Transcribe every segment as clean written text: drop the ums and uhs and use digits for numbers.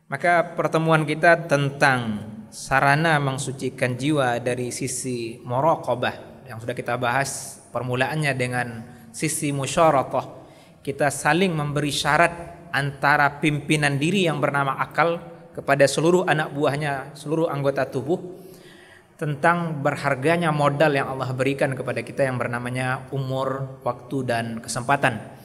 Maka pertemuan kita tentang sarana mensucikan jiwa dari sisi muraqabah yang sudah kita bahas permulaannya dengan sisi musyarakah. Kita saling memberi syarat antara pimpinan diri yang bernama akal kepada seluruh anak buahnya, seluruh anggota tubuh, tentang berharganya modal yang Allah berikan kepada kita yang bernamanya umur, waktu, dan kesempatan.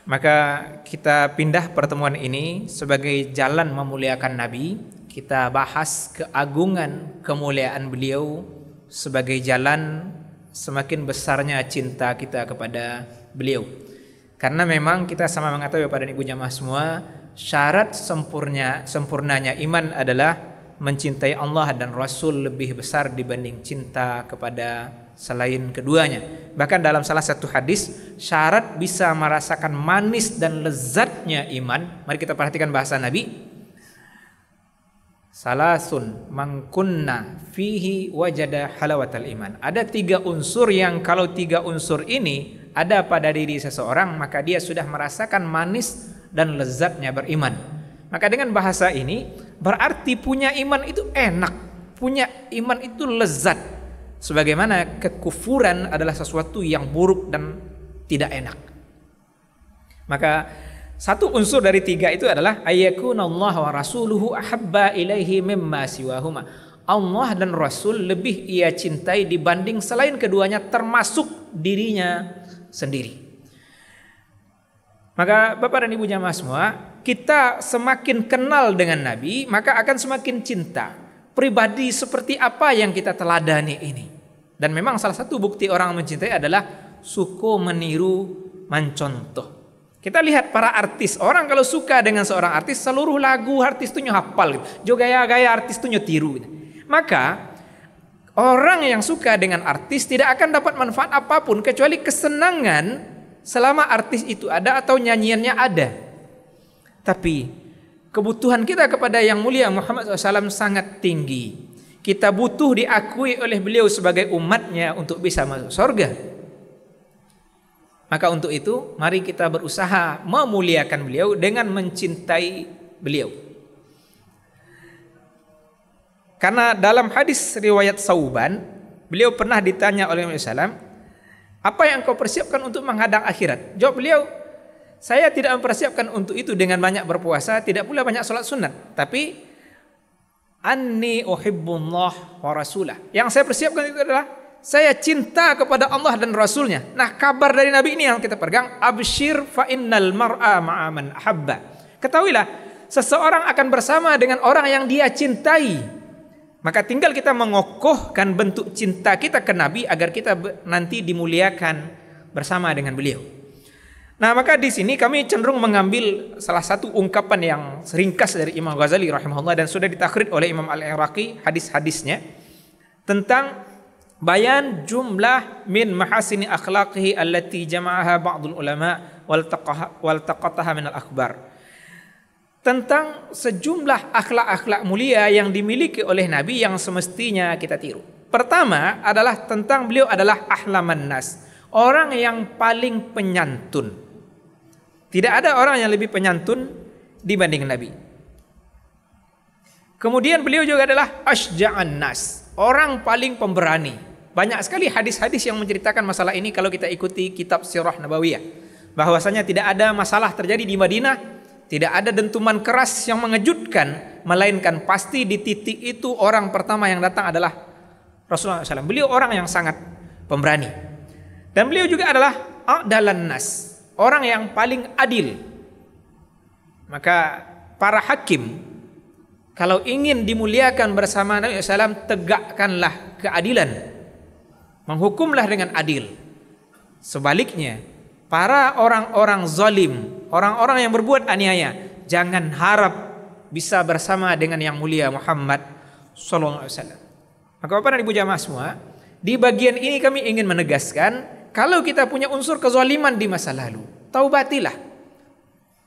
Maka kita pindah pertemuan ini sebagai jalan memuliakan Nabi. Kita bahas keagungan kemuliaan beliau sebagai jalan semakin besarnya cinta kita kepada beliau. Karena memang kita sama mengetahui pada ibu jamaah semua, syarat sempurnanya iman adalah mencintai Allah dan Rasul lebih besar dibanding cinta kepada selain keduanya. Bahkan dalam salah satu hadis, syarat bisa merasakan manis dan lezatnya iman. Mari kita perhatikan bahasa Nabi. Salasun man kunna fihi wajada halawatal iman. Ada 3 unsur yang kalau 3 unsur ini ada pada diri seseorang, maka dia sudah merasakan manis dan lezatnya beriman. Maka dengan bahasa ini berarti punya iman itu enak, punya iman itu lezat. Sebagaimana kekufuran adalah sesuatu yang buruk dan tidak enak. Maka satu unsur dari 3 itu adalah ayyakunallahu wa rasuluhu ahabba ilaihi mimma siwahuma. Allah dan Rasul lebih ia cintai dibanding selain keduanya, termasuk dirinya sendiri. Maka Bapak dan Ibu jamaah semua, kita semakin kenal dengan Nabi, maka akan semakin cinta. Pribadi seperti apa yang kita teladani ini. Dan memang salah satu bukti orang mencintai adalah suku meniru mencontoh. Kita lihat para artis, orang kalau suka dengan seorang artis, seluruh lagu artis itu hafal, juga gaya artis itu tiru. Maka orang yang suka dengan artis tidak akan dapat manfaat apapun kecuali kesenangan selama artis itu ada atau nyanyiannya ada. Tapi kebutuhan kita kepada yang mulia Muhammad SAW sangat tinggi. Kita butuh diakui oleh beliau sebagai umatnya untuk bisa masuk surga. Maka untuk itu mari kita berusaha memuliakan beliau dengan mencintai beliau. Karena dalam hadis riwayat Sauban, beliau pernah ditanya oleh Rasulullah SAW, apa yang kau persiapkan untuk menghadang akhirat? Jawab beliau, saya tidak mempersiapkan untuk itu dengan banyak berpuasa, tidak pula banyak sholat sunat, tapi anni uhibbullah wa rasulah. Yang saya persiapkan itu adalah saya cinta kepada Allah dan Rasulnya. Nah, kabar dari Nabi ini yang kita pegang, abshir fa innal mar'a ma'a man ahabba. Ketahuilah, seseorang akan bersama dengan orang yang dia cintai. Maka tinggal kita mengokohkan bentuk cinta kita ke Nabi agar kita nanti dimuliakan bersama dengan beliau. Nah, maka di sini kami cenderung mengambil salah satu ungkapan yang ringkas dari Imam Ghazali rahimahullah dan sudah ditakrid oleh Imam Al-Iraqi hadis-hadisnya tentang bayan jumlah min mahasini akhlaqihi allati jama'aha ba'dul ulama wal taqataha min al-akhbar. Tentang sejumlah akhlak-akhlak mulia yang dimiliki oleh Nabi yang semestinya kita tiru. Pertama adalah tentang beliau adalah ahlaman nas, orang yang paling penyantun. Tidak ada orang yang lebih penyantun dibanding Nabi. Kemudian beliau juga adalah asja'an nas, orang paling pemberani. Banyak sekali hadis-hadis yang menceritakan masalah ini kalau kita ikuti kitab Sirah Nabawiyah. Bahwasanya tidak ada masalah terjadi di Madinah, tidak ada dentuman keras yang mengejutkan, melainkan pasti di titik itu orang pertama yang datang adalah Rasulullah SAW. Beliau orang yang sangat pemberani. Dan beliau juga adalah a'dalan nas, orang yang paling adil. Maka para hakim kalau ingin dimuliakan bersama Nabi SAW, tegakkanlah keadilan, menghukumlah dengan adil. Sebaliknya, para orang-orang zalim, orang-orang yang berbuat aniaya, jangan harap bisa bersama dengan yang mulia Muhammad SAW. Maka Bapak dan Ibu jamaah semua, di bagian ini kami ingin menegaskan, kalau kita punya unsur kezaliman di masa lalu, taubatilah.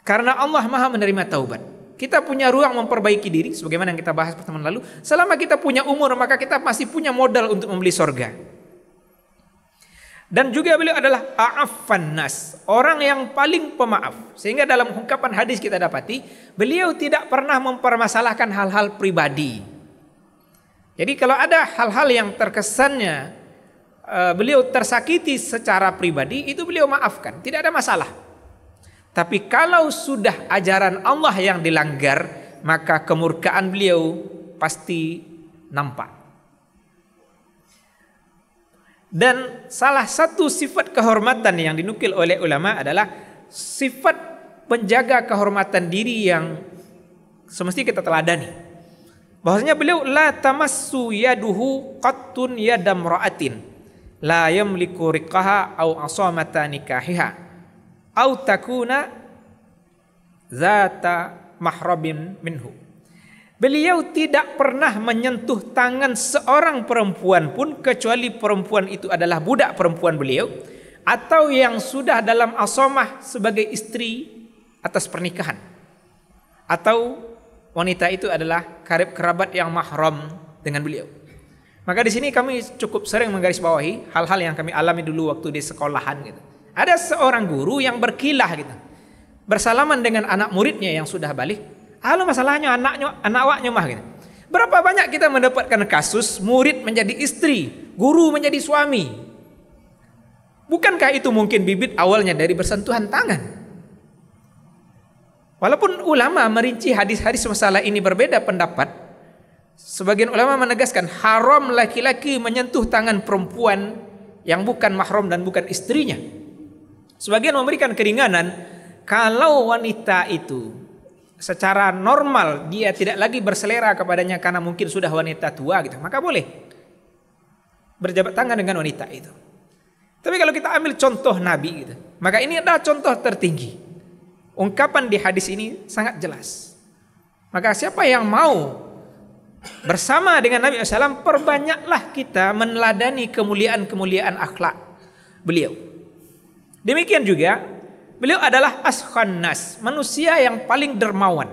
Karena Allah Maha menerima taubat. Kita punya ruang memperbaiki diri, sebagaimana yang kita bahas pertemuan lalu. Selama kita punya umur, maka kita masih punya modal untuk membeli surga. Dan juga beliau adalah a'affan nas, orang yang paling pemaaf. Sehingga dalam ungkapan hadis kita dapati, beliau tidak pernah mempermasalahkan hal-hal pribadi. Jadi kalau ada hal-hal yang terkesannya beliau tersakiti secara pribadi, itu beliau maafkan, tidak ada masalah. Tapi kalau sudah ajaran Allah yang dilanggar, maka kemurkaan beliau pasti nampak. Dan salah satu sifat kehormatan yang dinukil oleh ulama adalah sifat penjaga kehormatan diri yang semesti kita teladani. Bahwasanya beliau la tamassu yaduhu qattun yadam ra'atin la yamliku riqaha au asamata nikahiha au takuna zata mahrabin minhu. Beliau tidak pernah menyentuh tangan seorang perempuan pun kecuali perempuan itu adalah budak perempuan beliau atau yang sudah dalam asomah sebagai istri atas pernikahan, atau wanita itu adalah karib kerabat yang mahram dengan beliau. Maka di sini kami cukup sering menggarisbawahi hal-hal yang kami alami dulu waktu di sekolahan gitu. Ada seorang guru yang berkilah gitu, bersalaman dengan anak muridnya yang sudah balik. Halo, masalahnya anak waknya mah gitu. Berapa banyak kita mendapatkan kasus murid menjadi istri, guru menjadi suami. Bukankah itu mungkin bibit awalnya dari bersentuhan tangan? Walaupun ulama merinci hadis-hadis masalah ini berbeda pendapat, sebagian ulama menegaskan haram laki-laki menyentuh tangan perempuan yang bukan mahram dan bukan istrinya. Sebagian memberikan keringanan kalau wanita itu secara normal dia tidak lagi berselera kepadanya karena mungkin sudah wanita tua gitu, maka boleh berjabat tangan dengan wanita itu. Tapi kalau kita ambil contoh Nabi gitu, maka ini adalah contoh tertinggi. Ungkapan di hadis ini sangat jelas. Maka siapa yang mau bersama dengan Nabi SAW, perbanyaklah kita meneladani kemuliaan-kemuliaan akhlak beliau. Demikian juga beliau adalah ashkhan nas, manusia yang paling dermawan.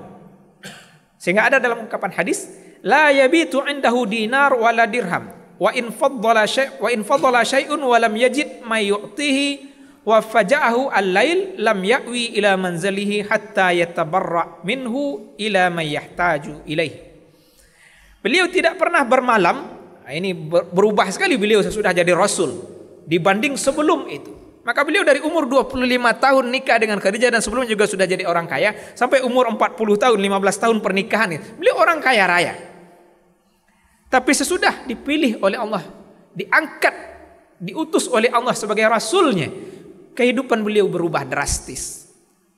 Sehingga ada dalam ungkapan hadis, la yabitu indahu dinar wala dirham wa in faddala syai'un wa lam yajid ma yu'tihi wa faja'ahu al-lail lam ya'wi ila manzalihi hatta yatabarra minhu ila man yahtaju ilaih. Beliau tidak pernah bermalam. Ini berubah sekali beliau sesudah jadi rasul dibanding sebelum itu. Maka beliau dari umur 25 tahun nikah dengan Khadijah, dan sebelumnya juga sudah jadi orang kaya, sampai umur 40 tahun, 15 tahun pernikahan. Beliau orang kaya raya. Tapi sesudah dipilih oleh Allah, diangkat, diutus oleh Allah sebagai rasulnya, kehidupan beliau berubah drastis.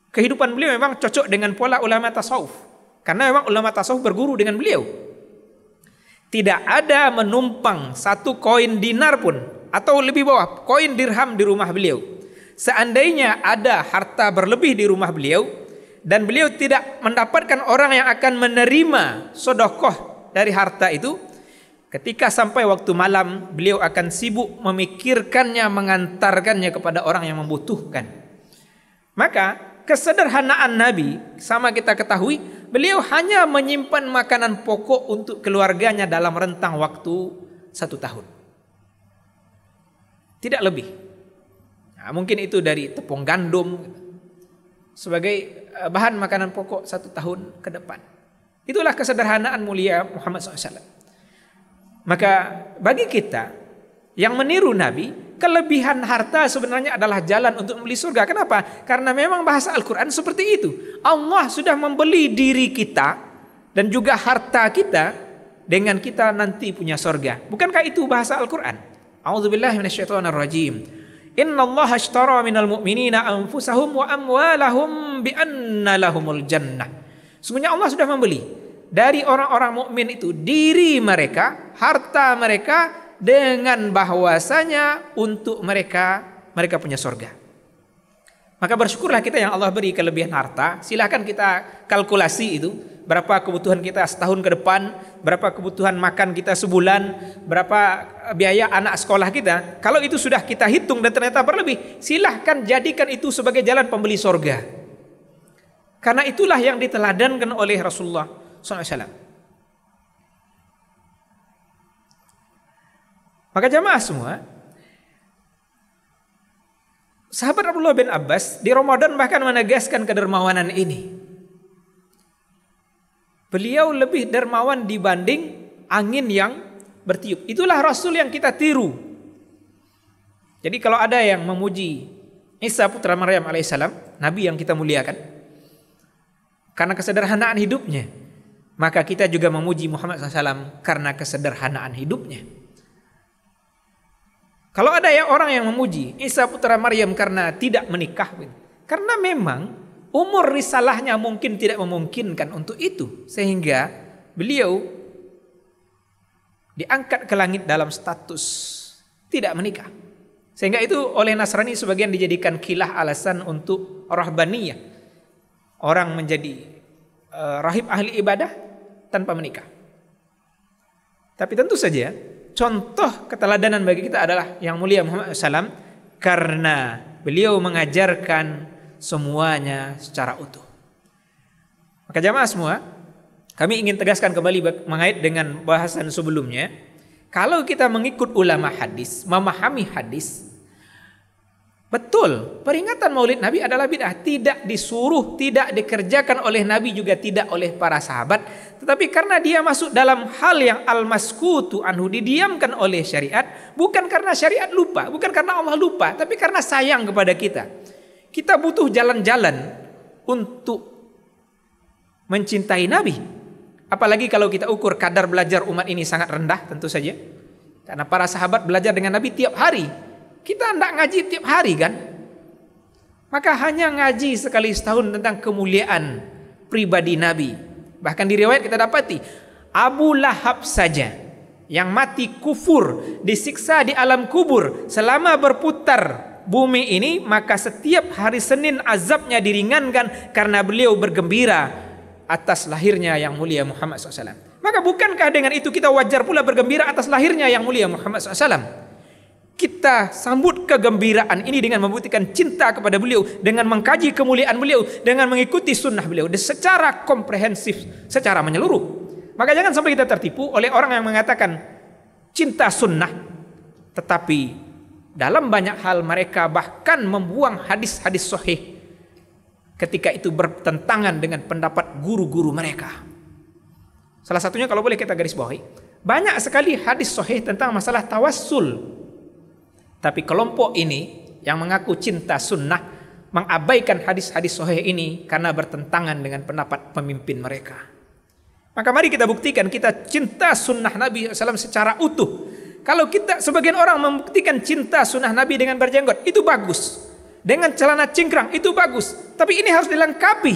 Kehidupan beliau memang cocok dengan pola ulama tasawuf, karena memang ulama tasawuf berguru dengan beliau. Tidak ada menumpang satu koin dinar pun atau lebih bawah koin dirham di rumah beliau. Seandainya ada harta berlebih di rumah beliau dan beliau tidak mendapatkan orang yang akan menerima sedekah dari harta itu, ketika sampai waktu malam beliau akan sibuk memikirkannya, mengantarkannya kepada orang yang membutuhkan. Maka kesederhanaan Nabi sama kita ketahui, beliau hanya menyimpan makanan pokok untuk keluarganya dalam rentang waktu 1 tahun. Tidak lebih. Nah, mungkin itu dari tepung gandum sebagai bahan makanan pokok 1 tahun ke depan. Itulah kesederhanaan mulia Muhammad SAW. Maka bagi kita yang meniru Nabi, kelebihan harta sebenarnya adalah jalan untuk membeli surga. Kenapa? Karena memang bahasa Al-Quran seperti itu. Allah sudah membeli diri kita dan juga harta kita dengan kita nanti punya surga. Bukankah itu bahasa Al-Quran? A'udzubillahi minasyaitonirrajim. Innallaha ashtara minal mu'minina anfusahum wa amwalahum bi anna lahumul jannah. Sesungguhnya Allah sudah membeli dari orang-orang mukmin itu diri mereka, harta mereka, dengan bahwasanya untuk mereka punya surga. Maka bersyukurlah kita yang Allah beri kelebihan harta. Silahkan kita kalkulasi itu, berapa kebutuhan kita setahun ke depan, berapa kebutuhan makan kita sebulan, berapa biaya anak sekolah kita. Kalau itu sudah kita hitung dan ternyata berlebih, silahkan jadikan itu sebagai jalan pembeli surga. Karena itulah yang diteladankan oleh Rasulullah SAW. Maka jamaah semua, Sahabat Abdullah bin Abbas di Ramadan bahkan menegaskan kedermawanan ini. Beliau lebih dermawan dibanding angin yang bertiup. Itulah Rasul yang kita tiru. Jadi kalau ada yang memuji Isa putra Maryam alaihissalam, Nabi yang kita muliakan, karena kesederhanaan hidupnya, maka kita juga memuji Muhammad SAW karena kesederhanaan hidupnya. Kalau ada orang yang memuji Isa putra Maryam karena tidak menikah, karena memang umur risalahnya mungkin tidak memungkinkan untuk itu, sehingga beliau diangkat ke langit dalam status tidak menikah. Sehingga itu oleh Nasrani sebagian dijadikan kilah alasan untuk rahbaniyah. Orang menjadi rahib ahli ibadah tanpa menikah. Tapi tentu saja contoh keteladanan bagi kita adalah yang mulia Muhammad SAW, karena beliau mengajarkan semuanya secara utuh. Maka jamaah semua, kami ingin tegaskan kembali mengait dengan bahasan sebelumnya. Kalau kita mengikut ulama hadis, memahami hadis, betul, peringatan Maulid Nabi adalah bid'ah. Tidak disuruh, tidak dikerjakan oleh Nabi, juga tidak oleh para sahabat. Tetapi karena dia masuk dalam hal yang al-maskutu anhu, didiamkan oleh syariat, bukan karena syariat lupa, bukan karena Allah lupa, tapi karena sayang kepada kita. Kita butuh jalan-jalan untuk mencintai Nabi. Apalagi kalau kita ukur kadar belajar umat ini sangat rendah, tentu saja. Karena para sahabat belajar dengan Nabi tiap hari. Kita tidak ngaji tiap hari kan? Maka hanya ngaji sekali setahun tentang kemuliaan pribadi Nabi. Bahkan di riwayat kita dapati Abu Lahab saja yang mati kufur, disiksa di alam kubur selama berputar bumi ini, maka setiap hari Senin azabnya diringankan karena beliau bergembira atas lahirnya yang mulia Muhammad SAW. Maka bukankah dengan itu kita wajar pula bergembira atas lahirnya yang mulia Muhammad SAW? Kita sambut kegembiraan ini dengan membuktikan cinta kepada beliau, dengan mengkaji kemuliaan beliau, dengan mengikuti sunnah beliau secara komprehensif, secara menyeluruh. Maka jangan sampai kita tertipu oleh orang yang mengatakan cinta sunnah, tetapi dalam banyak hal mereka bahkan membuang hadis-hadis sahih ketika itu bertentangan dengan pendapat guru-guru mereka. Salah satunya kalau boleh kita garis bawahi, banyak sekali hadis sahih tentang masalah tawassul. Tapi kelompok ini yang mengaku cinta sunnah mengabaikan hadis-hadis sahih ini karena bertentangan dengan pendapat pemimpin mereka. Maka mari kita buktikan kita cinta sunnah Nabi SAW secara utuh. Kalau kita, sebagian orang membuktikan cinta sunnah Nabi dengan berjenggot, itu bagus. Dengan celana cingkrang, itu bagus. Tapi ini harus dilengkapi.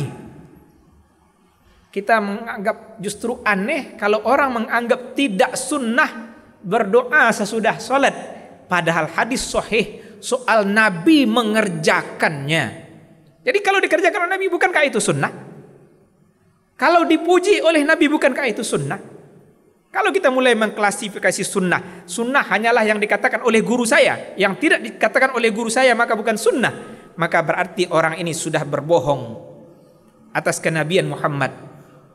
Kita menganggap justru aneh kalau orang menganggap tidak sunnah berdoa sesudah sholat. Padahal hadis sahih soal Nabi mengerjakannya. Jadi kalau dikerjakan oleh Nabi, bukankah itu sunnah? Kalau dipuji oleh Nabi, bukankah itu sunnah? Kalau kita mulai mengklasifikasi sunnah, sunnah hanyalah yang dikatakan oleh guru saya, yang tidak dikatakan oleh guru saya maka bukan sunnah, maka berarti orang ini sudah berbohong atas kenabian Muhammad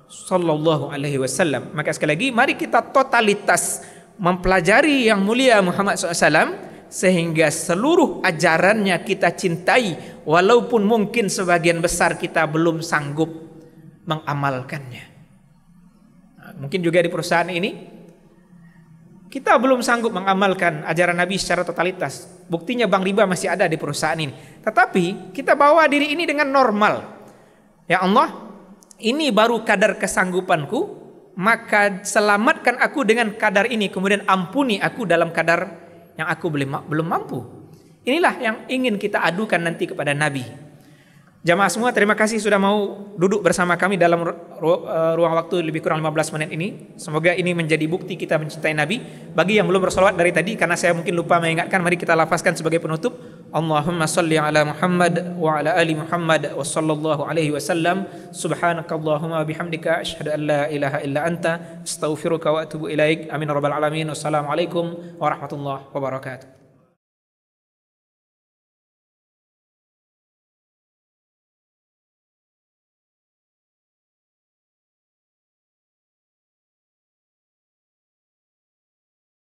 sallallahu alaihi wasallam. Maka sekali lagi mari kita totalitas mempelajari yang mulia Muhammad SAW sehingga seluruh ajarannya kita cintai, walaupun mungkin sebagian besar kita belum sanggup mengamalkannya. Mungkin juga di perusahaan ini kita belum sanggup mengamalkan ajaran Nabi secara totalitas. Buktinya bank riba masih ada di perusahaan ini. Tetapi kita bawa diri ini dengan normal. Ya Allah, ini baru kadar kesanggupanku, maka selamatkan aku dengan kadar ini, kemudian ampuni aku dalam kadar yang aku belum mampu. Inilah yang ingin kita adukan nanti kepada Nabi. Jamaah semua, terima kasih sudah mau duduk bersama kami dalam ruang waktu lebih kurang 15 menit ini. Semoga ini menjadi bukti kita mencintai Nabi. Bagi yang belum bersolawat dari tadi, karena saya mungkin lupa mengingatkan, mari kita lafazkan sebagai penutup. Allahumma salli ala Muhammad wa ala ali Muhammad wa sallallahu alaihi wasallam. Subhanakallahumma bihamdika asyhadu an la ilaha illa anta astaghfiruka wa atubu ilaik. Amin rabbal alamin. Wassalamualaikum warahmatullahi wabarakatuh.